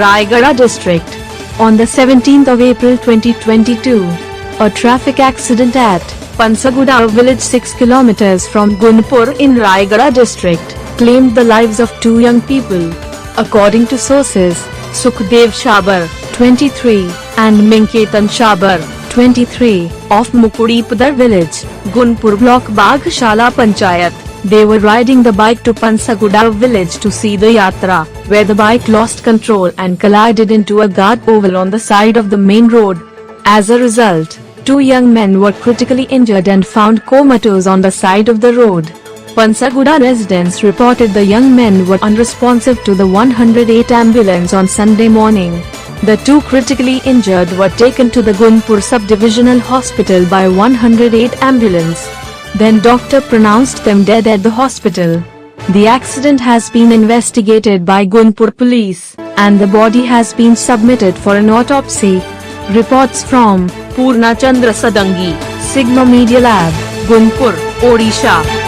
Rayagada District. On the 17th of April 2022, a traffic accident at Panasguda village 6 kilometers from Gunupur in Rayagada District claimed the lives of two young people. According to sources, Shukdev Shabar, 23, and Minketan Shabar, 23, of Mukudipadar village, Gunupur block Baghshala panchayat. They were riding the bike to Panasguda village to see the Yatra, where the bike lost control and collided into a guard oval on the side of the main road. As a result, two young men were critically injured and found comatose on the side of the road. Panasguda residents reported the young men were unresponsive to the 108 ambulance on Sunday morning. The two critically injured were taken to the Gunupur Sub-Divisional Hospital by 108 ambulance. Then doctor pronounced them dead at the hospital. The accident has been investigated by Gunupur police, and the body has been submitted for an autopsy. Reports from Purna Chandra Sadangi, Sigma Media Lab, Gunupur, Odisha.